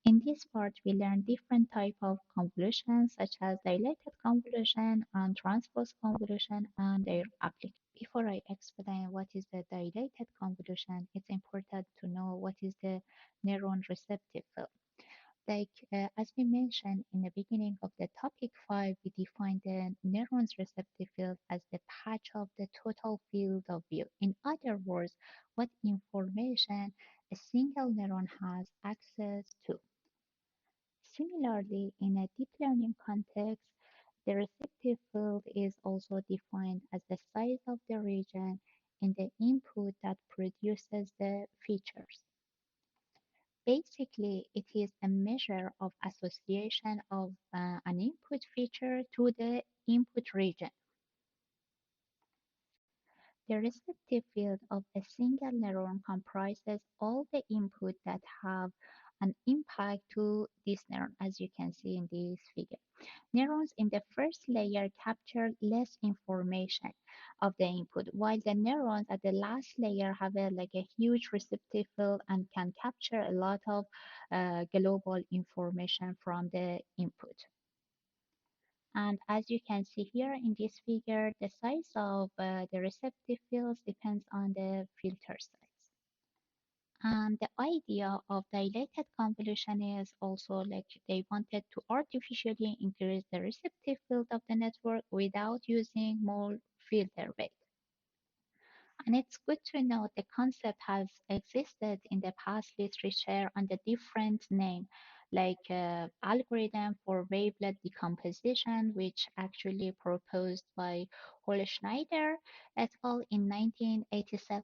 In this part, we learn different type of convolutions such as dilated convolution and transposed convolution and their application. Before I explain what is the dilated convolution, it's important to know what is the neuron receptive field. As we mentioned in the beginning of the topic 5, we defined the neuron's receptive field as the patch of the total field of view. In other words, what information a single neuron has access to. Similarly, in a deep learning context, the receptive field is also defined as the size of the region in the input that produces the features. Basically, it is a measure of association of an input feature to the input region. The receptive field of a single neuron comprises all the input that have an impact to this neuron, as you can see in this figure. Neurons in the first layer capture less information of the input, while the neurons at the last layer have a huge receptive field and can capture a lot of global information from the input. And as you can see here in this figure, the size of the receptive fields depends on the filter size. And the idea of dilated convolution is also like they wanted to artificially increase the receptive field of the network without using more filter weight. And it's good to note the concept has existed in the past literature under different name, like algorithm for wavelet decomposition, which actually proposed by Schneider et al. In 1987.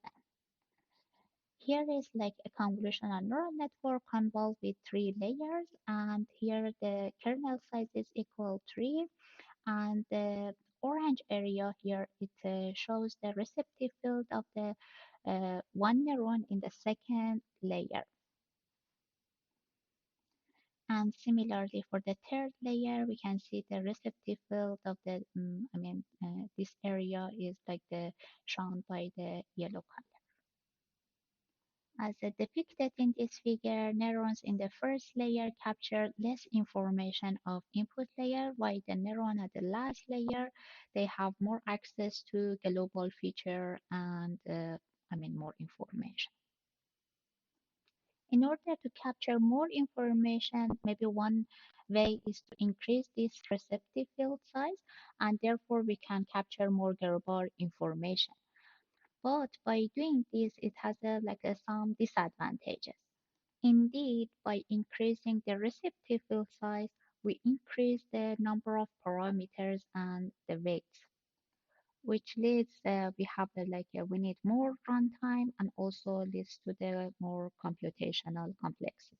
Here is like a convolutional neural network convolved with 3 layers, and here the kernel size is equal 3, and the orange area here it shows the receptive field of the one neuron in the second layer. And similarly for the third layer, we can see the receptive field of the, this area is like the shown by the yellow color. As depicted in this figure, neurons in the first layer capture less information of input layer, while the neuron at the last layer, they have more access to global feature and more information. In order to capture more information, maybe one way is to increase this receptive field size, and therefore we can capture more global information. But by doing this, it has some disadvantages. Indeed, by increasing the receptive field size, we increase the number of parameters and the weights, which leads we have we need more runtime and also leads to the more computational complexity.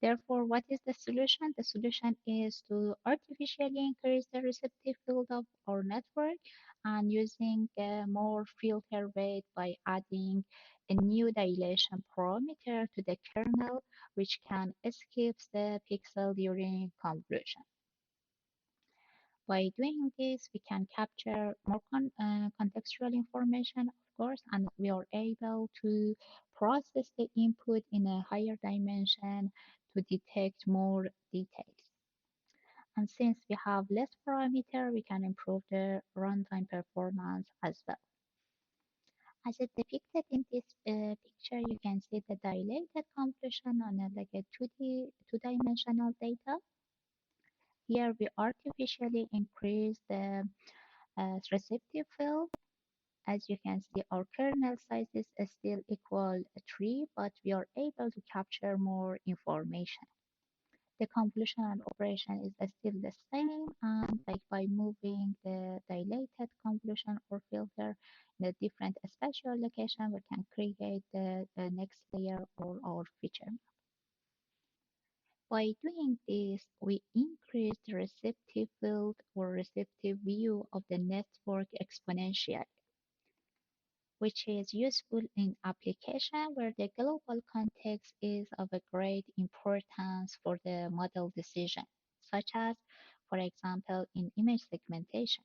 Therefore, what is the solution? The solution is to artificially increase the receptive field of our network and using more filter weight by adding a new dilation parameter to the kernel, which can escape the pixel during convolution. By doing this, we can capture more contextual information, of course, and we are able to process the input in a higher dimension to detect more details. And since we have less parameter, we can improve the runtime performance as well. As it depicted in this picture, you can see the dilated convolution on a 2D, 2-dimensional data. Here we artificially increase the receptive field. As you can see, our kernel size is still equal 3, but we are able to capture more information. The convolutional operation is still the same, and by moving the dilated convolution or filter in a different spatial location, we can create the next layer or our feature. By doing this, we increase the receptive field or receptive view of the network exponentially, which is useful in application where the global context is of a great importance for the model decision, such as, for example, in image segmentation,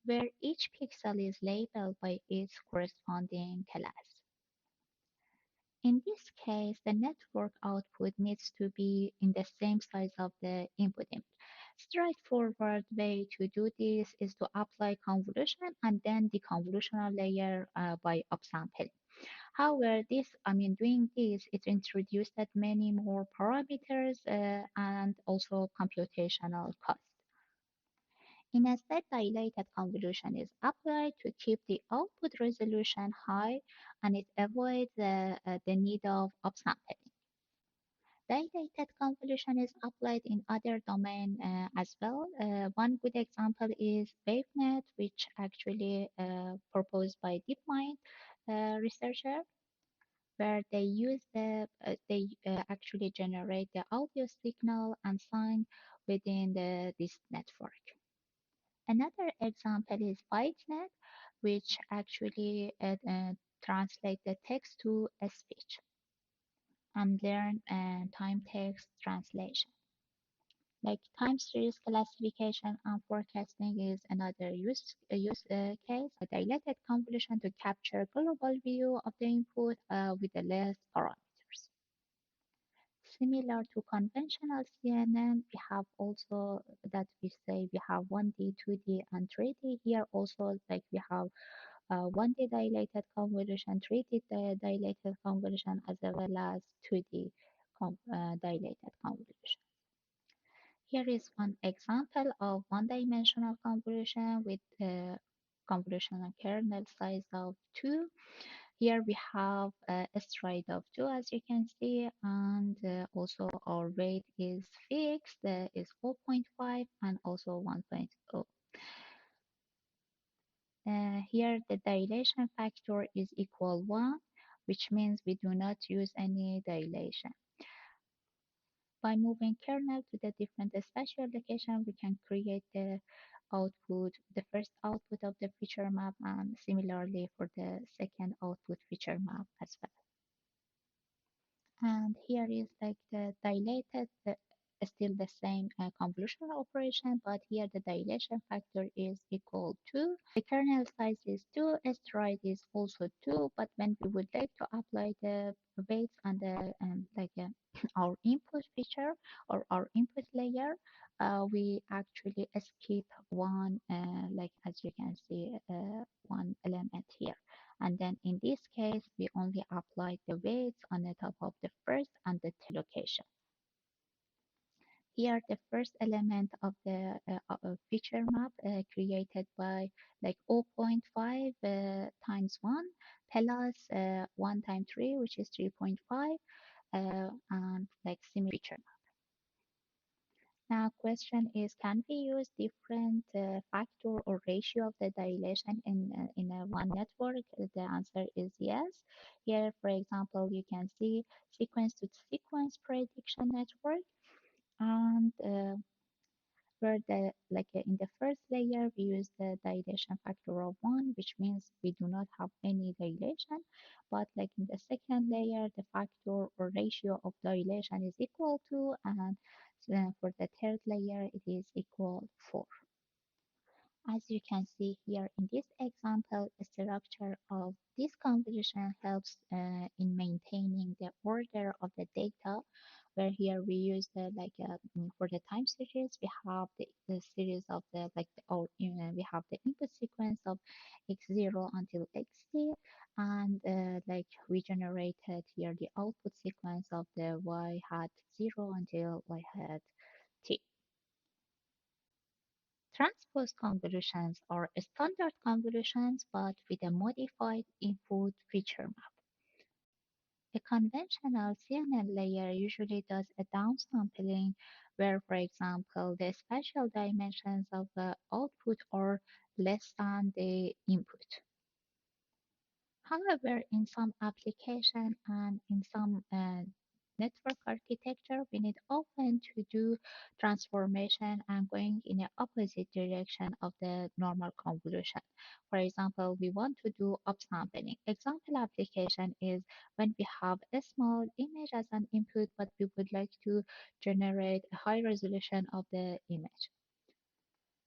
where each pixel is labeled by its corresponding class. In this case, the network output needs to be in the same size of the input image. Straightforward way to do this is to apply convolution and then the convolutional layer by upsampling. However, doing this, it introduced that many more parameters and also computational cost. Instead, dilated convolution is applied to keep the output resolution high and it avoids the need of upsampling. Dilated convolution is applied in other domain as well. One good example is WaveNet, which actually proposed by DeepMind researcher, where they actually generate the audio signal and sign within this network. Another example is ByteNet, which actually translate the text to a speech and learn time text translation. Like time series classification and forecasting is another use case. A dilated convolution to capture global view of the input with the less parameters. Similar to conventional CNN, we have also that we say we have 1D, 2D, and 3D. Here also, like we have 1D dilated convolution, 3D dilated convolution, as well as 2D dilated convolution. Here is one example of one-dimensional convolution with convolutional kernel size of 2. Here we have a stride of 2 as you can see, and also our weight is fixed, is 4.5 and also 1.0. Here the dilation factor is equal 1, which means we do not use any dilation. By moving kernel to the different spatial location, we can create the output, the first output of the feature map, and similarly for the second output feature map as well. And here is like the dilated, still the same convolutional operation, but here the dilation factor is equal to, the kernel size is 2, stride is also 2, but when we would like to apply the weights on the our input feature or our input layer, we actually skip one, like as you can see, one element here. And then in this case, we only apply the weights on the top of the first and the location. Here, the first element of the feature map created by like zero point 0.5 times 1 plus 1 times 3, which is 3.5, and like similar feature. Now, question is, can we use different factor or ratio of the dilation in a one network? The answer is yes. Here, for example, you can see sequence to sequence prediction network, and where in the first layer we use the dilation factor of 1, which means we do not have any dilation, but like in the second layer the factor or ratio of dilation is equal to, and for the third layer it is equal 4. As you can see here in this example, the structure of this convolution helps in maintaining the order of the data, where here we use for the time series, we have the series of we have the input sequence of x0 until xt, and we generated here the output sequence of the y hat 0 until y hat t. Transposed convolutions are standard convolutions but with a modified input feature map. A conventional CNN layer usually does a downsampling where, for example, the spatial dimensions of the output are less than the input. However, in some application and in some network architecture, we need often to do transformation and going in the opposite direction of the normal convolution. For example, we want to do upsampling. Example application is when we have a small image as an input, but we would like to generate a high resolution of the image.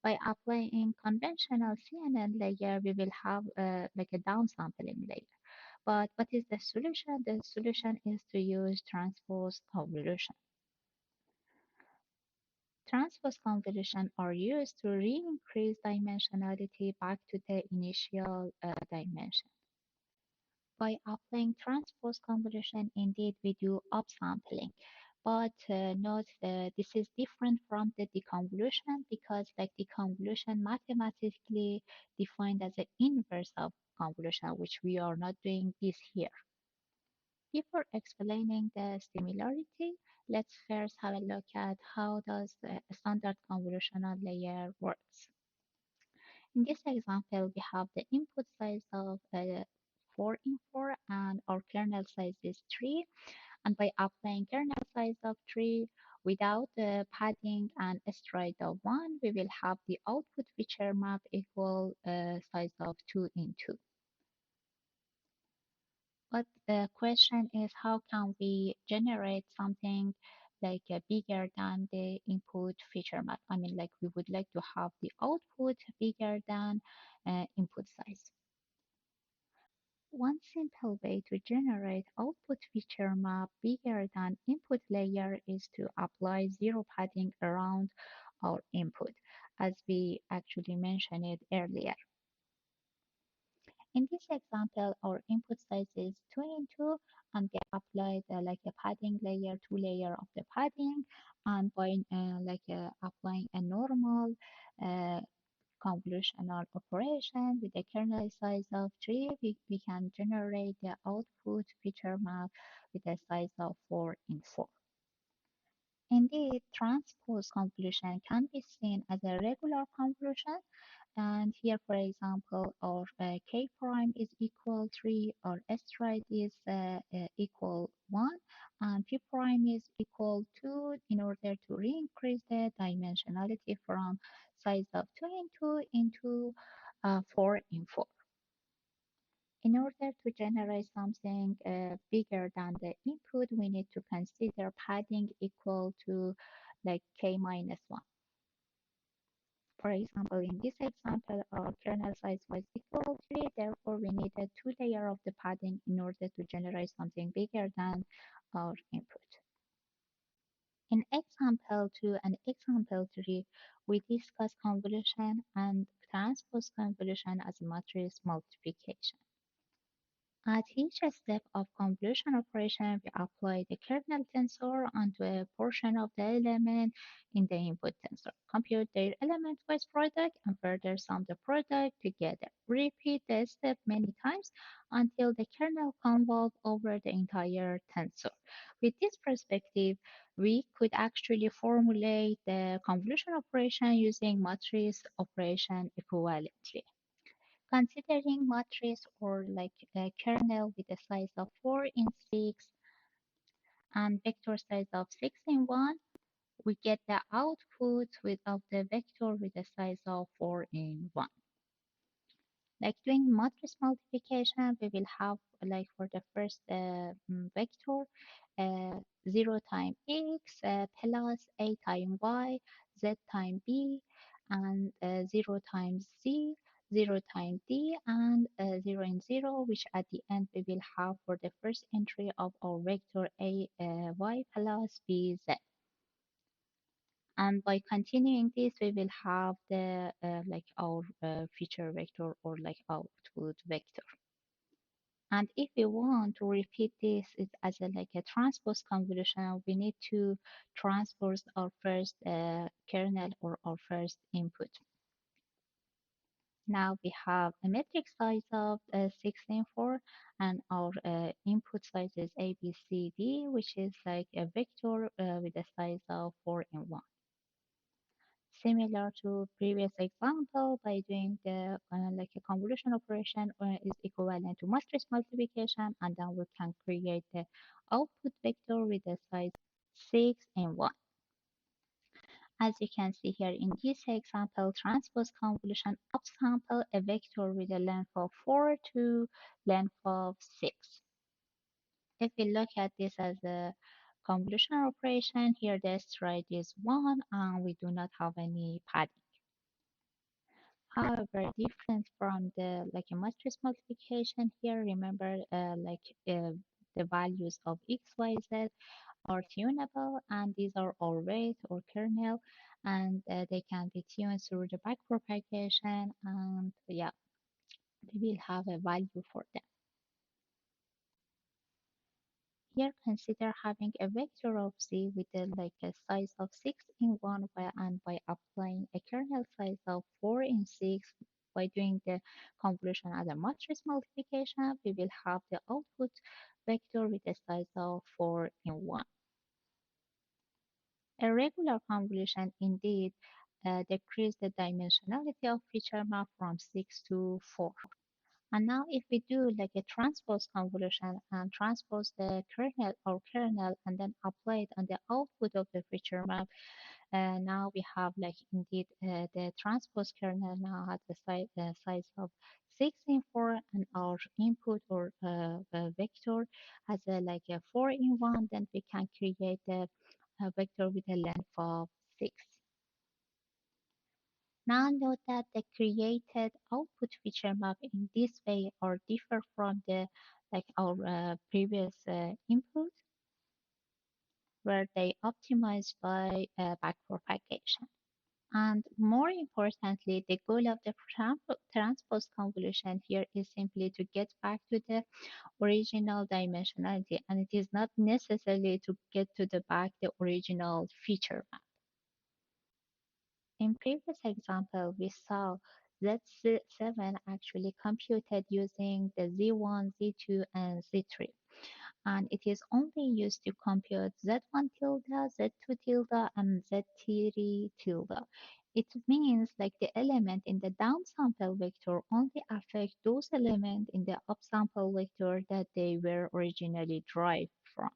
By applying conventional CNN layer, we will have like a downsampling layer. But what is the solution? The solution is to use transposed convolution. Transposed convolution are used to re-increase dimensionality back to the initial dimension. By applying transposed convolution, indeed we do upsampling. But note that this is different from the deconvolution because like deconvolution mathematically defined as the inverse of convolution, which we are not doing this here. Before explaining the similarity, let's first have a look at how does the standard convolutional layer works. In this example, we have the input size of 4 in 4 and our kernel size is 3. And by applying kernel size of 3 without the padding and stride of 1, we will have the output feature map equal size of 2 in 2. But the question is how can we generate something like bigger than the input feature map? I mean, like we would like to have the output bigger than input size. One simple way to generate output feature map bigger than input layer is to apply zero padding around our input, as we actually mentioned it earlier. In this example, our input size is 2 in 2, and we applied like a padding layer, 2 layer of the padding, and by applying a normal uh, convolutional operation with a kernel size of 3, we can generate the output feature map with a size of 4 in 4. Indeed, transposed convolution can be seen as a regular convolution, and here, for example, our k prime is equal 3, our stride is equal 1, and p prime is equal 2 in order to re-increase the dimensionality from size of 2 in 2 into 4 in 4. In order to generate something bigger than the input, we need to consider padding equal to like k minus 1. For example, in this example, our kernel size was equal to 3, therefore we needed 2 layers of the padding in order to generate something bigger than our input. In example 2 and example 3, we discuss convolution and transpose convolution as matrix multiplication. At each step of convolution operation, we apply the kernel tensor onto a portion of the element in the input tensor, compute their element-wise product, and further sum the product together. Repeat the step many times until the kernel convolve over the entire tensor. With this perspective, we could actually formulate the convolution operation using matrix operation equivalently. Considering matrix or like a kernel with a size of 4 in 6 and vector size of 6 in 1, we get the output of the vector with a size of 4 in 1. Like doing matrix multiplication, we will have like for the first vector, 0 times x plus a times y, z times b, and 0 times z, 0 times d, and 0 in 0, which at the end we will have for the first entry of our vector a y plus b z. And by continuing this, we will have the like our feature vector or like output vector. And if we want to repeat this as a, like a transpose convolution, we need to transpose our first kernel or our first input. Now we have a metric size of 16.4 and our input size is A, B, C, D, which is like a vector with a size of 4 in 1. Similar to previous example, by doing the like a convolution operation is equivalent to matrix multiplication, and then we can create the output vector with the size 6 in 1. As you can see here in this example, transpose convolution upsample a vector with a length of 4 to length of 6. If we look at this as a convolutional operation, here the stride is 1 and we do not have any padding. However, different from the like a matrix multiplication here, remember the values of x, y, z are tunable, and these are always or kernel, and they can be tuned through the backpropagation, and yeah, they will have a value for them. Here, consider having a vector of z with a size of 6 in one way, and by applying a kernel size of 4 in 6, by doing the convolution as a matrix multiplication, we will have the output vector with a size of 4 in 1. A regular convolution indeed decreases the dimensionality of feature map from 6 to 4. And now if we do like a transpose convolution and transpose the kernel and then apply it on the output of the feature map, now we have like indeed the transpose kernel now has size of 6 in 4, and our input or vector has a 4 in 1, then we can create a vector with a length of 6. Now note that the created output feature map in this way are differ from the like our previous input, where they optimized by backpropagation. And more importantly, the goal of the transpose convolution here is simply to get back to the original dimensionality, and it is not necessarily to get to the back the original feature map. In previous example, we saw Z7 actually computed using the Z1, Z2, and Z3. And it is only used to compute Z1 tilde, Z2 tilde, and Z3 tilde. It means like the element in the downsample vector only affect those elements in the upsample vector that they were originally derived from.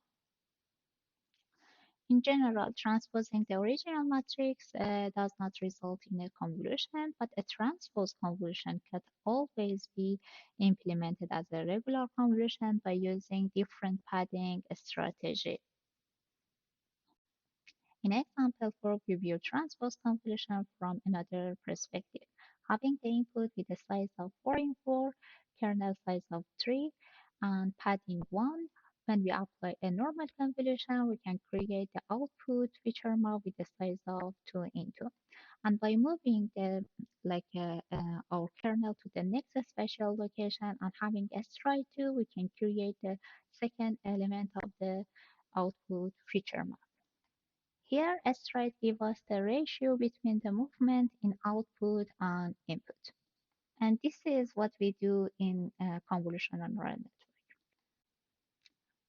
In general, transposing the original matrix does not result in a convolution, but a transposed convolution can always be implemented as a regular convolution by using different padding strategy. In example 4, we view transposed convolution from another perspective. Having the input with a size of 4 in 4, kernel size of 3, and padding 1, when we apply a normal convolution, we can create the output feature map with a size of 2 in 2. And by moving our kernel to the next spatial location and having a stride 2, we can create the second element of the output feature map. Here, stride gives us the ratio between the movement in output and input. And this is what we do in convolutional neural network.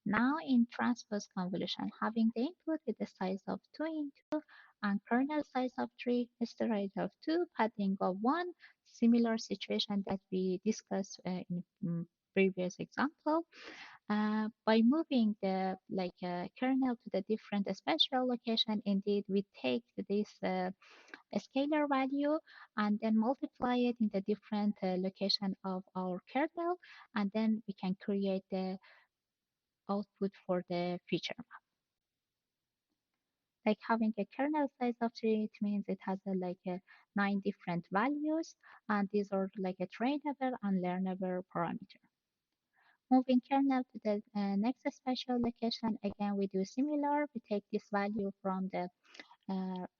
Now in transpose convolution, having the input with the size of 2 in 2 and kernel size of 3, stride of 2, padding of 1, similar situation that we discussed in previous example. By moving the kernel to the different spatial location, indeed we take this scalar value and then multiply it in the different location of our kernel, and then we can create the output for the feature map. Like having a kernel size of 3, it means it has a 9 different values, and these are like a trainable and learnable parameter. Moving kernel to the next spatial location, again we do similar. We take this value from the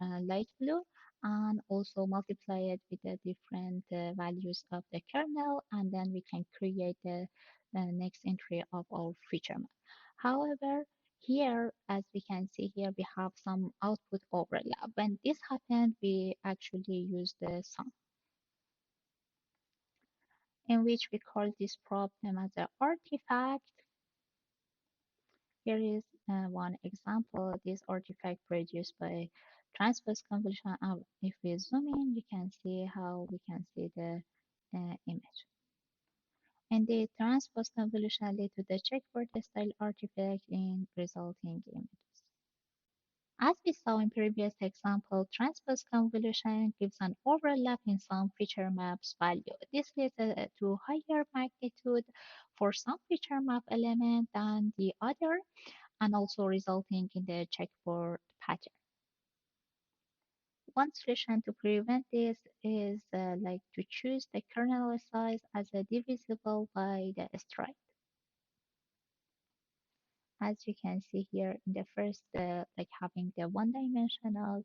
light blue and also multiply it with the different values of the kernel, and then we can create the next entry of our feature map. However, here, as we can see here, we have some output overlap. When this happened, we actually use the sum, in which we call this problem as an artifact. Here is one example. This artifact produced by transposed convolution. If we zoom in, you can see how we can see the image. And the transposed convolution lead to the checkerboard style artifact in resulting images. As we saw in previous example, transposed convolution gives an overlap in some feature maps value. This leads to higher magnitude for some feature map element than the other, and also resulting in the checkerboard pattern. One solution to prevent this is like to choose the kernel size as a divisible by the stride. As you can see here in the first, like having the one-dimensional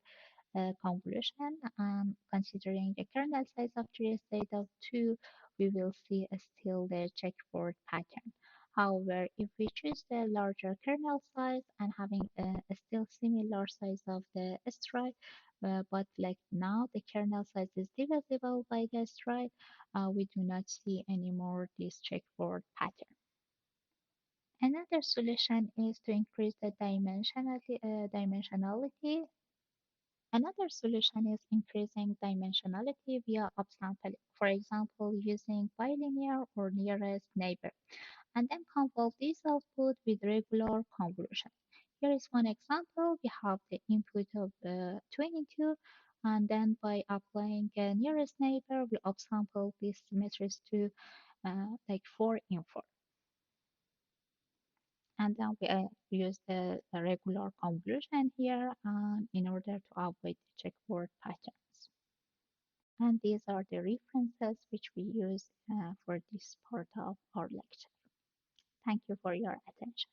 convolution, and considering the kernel size of 3 instead of 2, we will see still the checkerboard pattern. However, if we choose the larger kernel size and having a still similar size of the stride, but like now the kernel size is divisible by the stride, we do not see anymore this checkerboard pattern. Another solution is to increase the dimensionality. Another solution is increasing dimensionality via upsampling, for example, using bilinear or nearest neighbor, and then convolve this output with regular convolution. Here is one example. We have the input of 22, and then by applying a nearest neighbor, we upsample this matrix to like 4 in 4. And then we use the regular convolution here in order to avoid the checkerboard patterns. And these are the references which we use for this part of our lecture. Thank you for your attention.